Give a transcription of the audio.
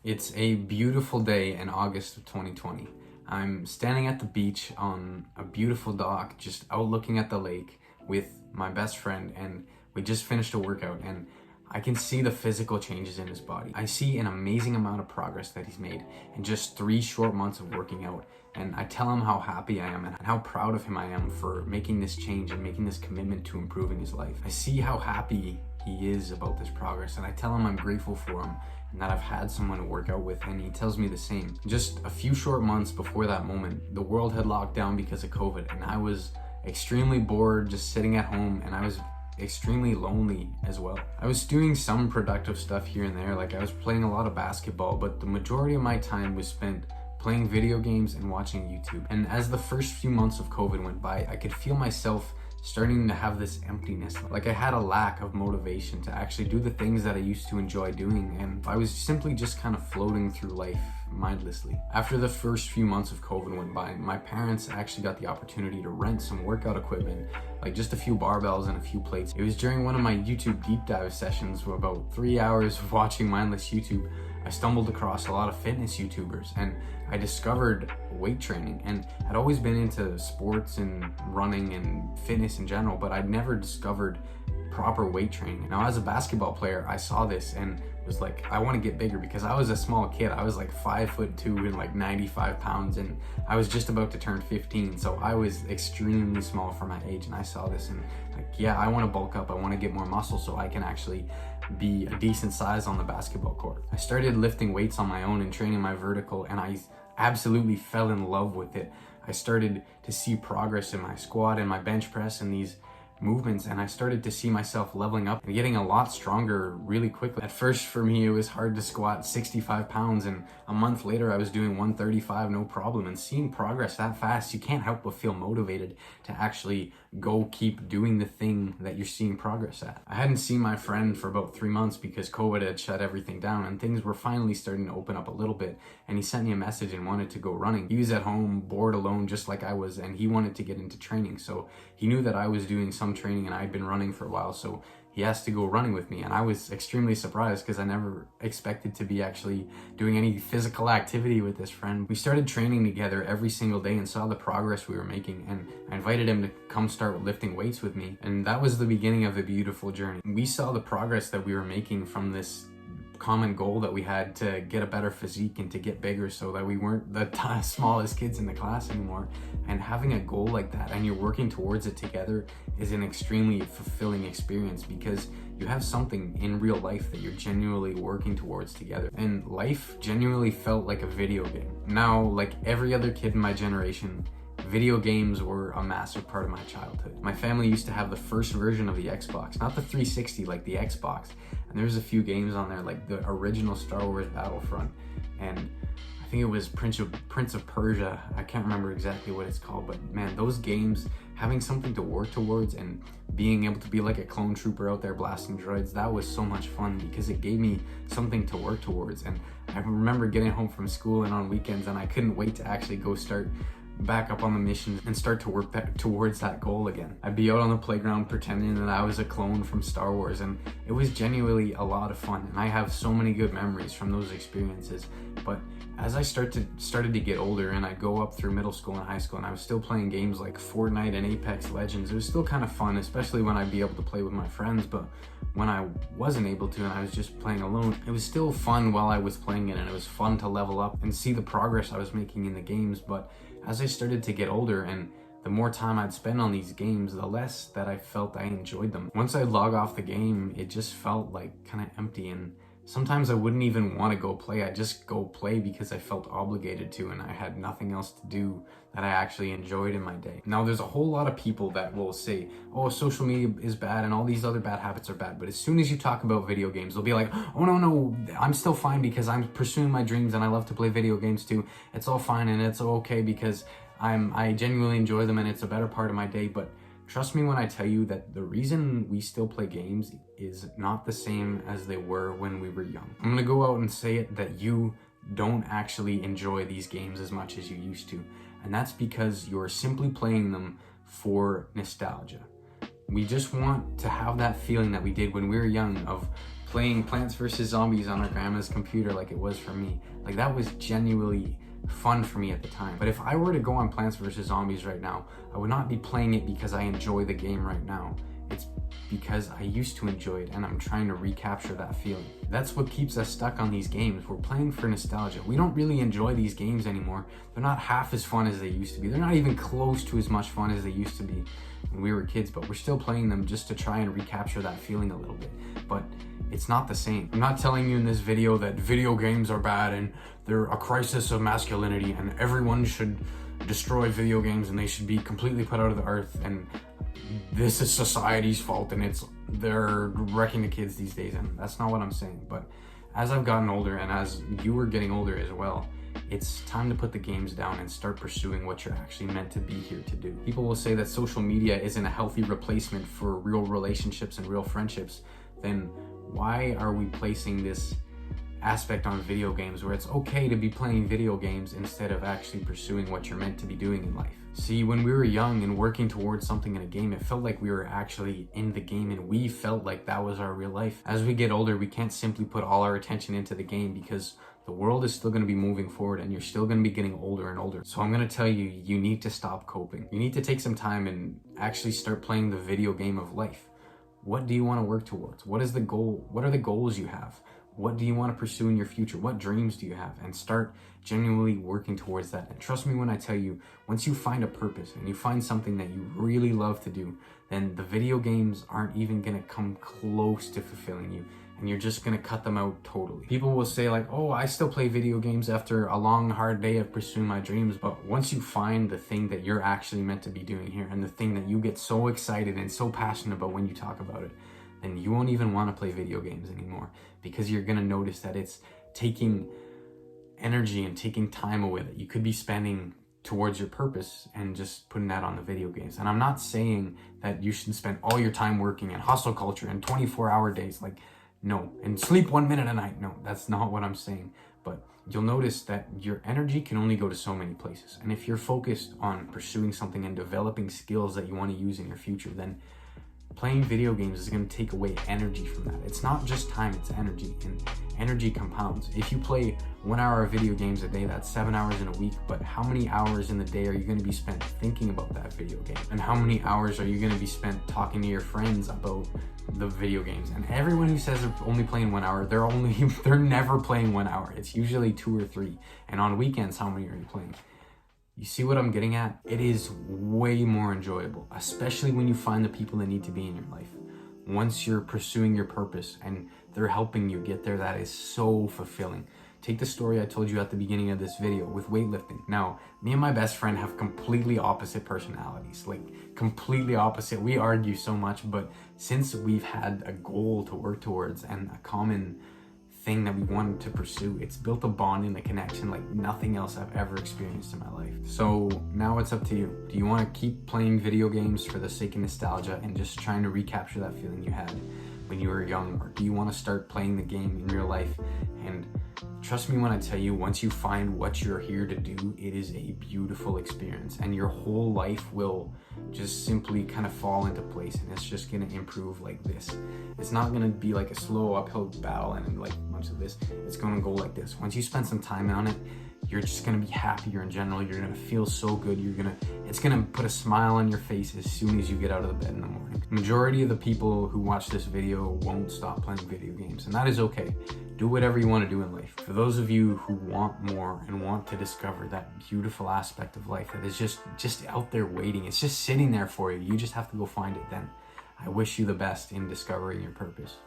It's a beautiful day in August of 2020. I'm standing at the beach on a beautiful dock, just out looking at the lake with my best friend, and we just finished a workout, and I can see the physical changes in his body. I see an amazing amount of progress that he's made in just 3 short months of working out, and I tell him how happy I am and how proud of him I am for making this change and making this commitment to improving his life. I see how happy he is about this progress, and I tell him I'm grateful for him and that I've had someone to work out with, and he tells me the same. Just a few short months before that moment, the world had locked down because of COVID, and I was extremely bored just sitting at home, and I was extremely lonely as well. I was doing some productive stuff here and there, like I was playing a lot of basketball, but the majority of my time was spent playing video games and watching YouTube. And as the first few months of COVID went by, I could feel myself starting to have this emptiness. Like I had a lack of motivation to actually do the things that I used to enjoy doing, and I was simply just kind of floating through life mindlessly. After the first few months of COVID went by, my parents actually got the opportunity to rent some workout equipment, like just a few barbells and a few plates. It was during one of my YouTube deep dive sessions, for about 3 hours of watching mindless YouTube, I stumbled across a lot of fitness YouTubers, and I discovered weight training. And I'd always been into sports and running and fitness in general, but I'd never discovered proper weight training. Now, as a basketball player, I saw this and was like, I want to get bigger, because I was a small kid. I was like 5'2" and like 95 pounds, and I was just about to turn 15. So I was extremely small for my age, and I saw this and like, yeah, I want to bulk up. I want to get more muscle so I can actually be a decent size on the basketball court. I started lifting weights on my own and training my vertical, and I absolutely fell in love with it. I started to see progress in my squat and my bench press and these movements, and I started to see myself leveling up and getting a lot stronger really quickly. At first, for me, it was hard to squat 65 pounds, and a month later I was doing 135 no problem. And seeing progress that fast, you can't help but feel motivated to actually go keep doing the thing that you're seeing progress at. I hadn't seen my friend for about 3 months because COVID had shut everything down, and things were finally starting to open up a little bit, and he sent me a message and wanted to go running. He was at home bored alone just like I was, and he wanted to get into training. So he knew that I was doing some training and I'd been running for a while, so he asked to go running with me. And I was extremely surprised because I never expected to be actually doing any physical activity with this friend. We started training together every single day and saw the progress we were making, and I invited him to come start lifting weights with me, and that was the beginning of a beautiful journey. We saw the progress that we were making from this common goal that we had to get a better physique and to get bigger, so that we weren't the smallest kids in the class anymore. And having a goal like that and you're working towards it together is an extremely fulfilling experience, because you have something in real life that you're genuinely working towards together. And life genuinely felt like a video game. Now, like every other kid in my generation, video games were a massive part of my childhood. My family used to have the first version of the Xbox, not the 360, like the Xbox. And there's a few games on there, like the original Star Wars Battlefront, and I think it was Prince of Persia. I can't remember exactly what it's called, but man, those games, having something to work towards and being able to be like a clone trooper out there blasting droids, that was so much fun because it gave me something to work towards. And I remember getting home from school and on weekends, and I couldn't wait to actually go start back up on the mission and start to work back towards that goal again. I'd be out on the playground pretending that I was a clone from Star Wars, and it was genuinely a lot of fun, and I have so many good memories from those experiences. But as I started to get older, and I'd go up through middle school and high school, and I was still playing games like Fortnite and Apex Legends, it was still kind of fun, especially when I'd be able to play with my friends. But when I wasn't able to and I was just playing alone, it was still fun while I was playing it, and it was fun to level up and see the progress I was making in the games. But as I started to get older, and the more time I'd spend on these games, the less that I felt I enjoyed them. Once I'd log off the game, it just felt like kind of empty, and sometimes I wouldn't even want to go play. I'd just go play because I felt obligated to, and I had nothing else to do that I actually enjoyed in my day. Now, there's a whole lot of people that will say, oh, social media is bad and all these other bad habits are bad. But as soon as you talk about video games, they'll be like, oh, no, I'm still fine because I'm pursuing my dreams and I love to play video games too. It's all fine and it's okay because I genuinely enjoy them and it's a better part of my day. But trust me when I tell you that the reason we still play games is not the same as they were when we were young. I'm gonna go out and say it, that you don't actually enjoy these games as much as you used to. And that's because you're simply playing them for nostalgia. We just want to have that feeling that we did when we were young, of playing Plants vs. Zombies on our grandma's computer like it was for me. Like, that was genuinely fun for me at the time. But if I were to go on Plants vs. Zombies right now, I would not be playing it because I enjoy the game right now. It's because I used to enjoy it and I'm trying to recapture that feeling. That's what keeps us stuck on these games. We're playing for nostalgia. We don't really enjoy these games anymore. They're not half as fun as they used to be. They're not even close to as much fun as they used to be when we were kids, but we're still playing them just to try and recapture that feeling a little bit. But it's not the same. I'm not telling you in this video that video games are bad and they're a crisis of masculinity and everyone should destroy video games and they should be completely put out of the earth and this is society's fault and they're wrecking the kids these days, and that's not what I'm saying. But as I've gotten older and as you are getting older as well, it's time to put the games down and start pursuing what you're actually meant to be here to do. People will say that social media isn't a healthy replacement for real relationships and real friendships. Then why are we placing this aspect on video games where it's okay to be playing video games instead of actually pursuing what you're meant to be doing in life? See, when we were young and working towards something in a game, it felt like we were actually in the game and we felt like that was our real life. As we get older, we can't simply put all our attention into the game because the world is still going to be moving forward and you're still going to be getting older and older. So I'm going to tell you, you need to stop coping. You need to take some time and actually start playing the video game of life. What do you want to work towards? What is the goal? What are the goals you have? What do you want to pursue in your future? What dreams do you have? And start genuinely working towards that. And trust me when I tell you, once you find a purpose and you find something that you really love to do, then the video games aren't even going to come close to fulfilling you. And you're just going to cut them out totally. People will say like, oh, I still play video games after a long, hard day of pursuing my dreams. But once you find the thing that you're actually meant to be doing here and the thing that you get so excited and so passionate about when you talk about it, then you won't even want to play video games anymore, because you're going to notice that it's taking energy and taking time away that you could be spending towards your purpose and just putting that on the video games. And I'm not saying that you should spend all your time working in hustle culture and 24-hour days, like, no, and sleep 1 minute a night. No, that's not what I'm saying. But you'll notice that your energy can only go to so many places. And if you're focused on pursuing something and developing skills that you want to use in your future, then playing video games is going to take away energy from that. It's not just time, it's energy, and energy compounds. If you play 1 hour of video games a day, that's 7 hours in a week, but how many hours in the day are you going to be spent thinking about that video game? And how many hours are you going to be spent talking to your friends about the video games? And everyone who says they're only playing 1 hour, they're never playing 1 hour. It's usually 2 or 3. And on weekends, how many are you playing? You see what I'm getting at? It is way more enjoyable, especially when you find the people that need to be in your life. Once you're pursuing your purpose and they're helping you get there, that is so fulfilling. Take the story I told you at the beginning of this video with weightlifting. Now, me and my best friend have completely opposite personalities, like completely opposite. We argue so much, but since we've had a goal to work towards and a common thing that we wanted to pursue, it's built a bond and a connection like nothing else I've ever experienced in my life. So now it's up to you. Do you want to keep playing video games for the sake of nostalgia and just trying to recapture that feeling you had when you were young, or do you want to start playing the game in real life? And trust me when I tell you, once you find what you're here to do, it is a beautiful experience and your whole life will just simply kind of fall into place, and it's just going to improve like this. It's not going to be like a slow uphill battle and like a bunch of this. It's going to go like this. Once you spend some time on it, you're just going to be happier in general. You're going to feel so good. It's going to put a smile on your face as soon as you get out of the bed in the morning. The majority of the people who watch this video won't stop playing video games, and that is okay. Do whatever you want to do in life. For those of you who want more and want to discover that beautiful aspect of life that is just out there waiting, it's just sitting there for you. You just have to go find it then. I wish you the best in discovering your purpose.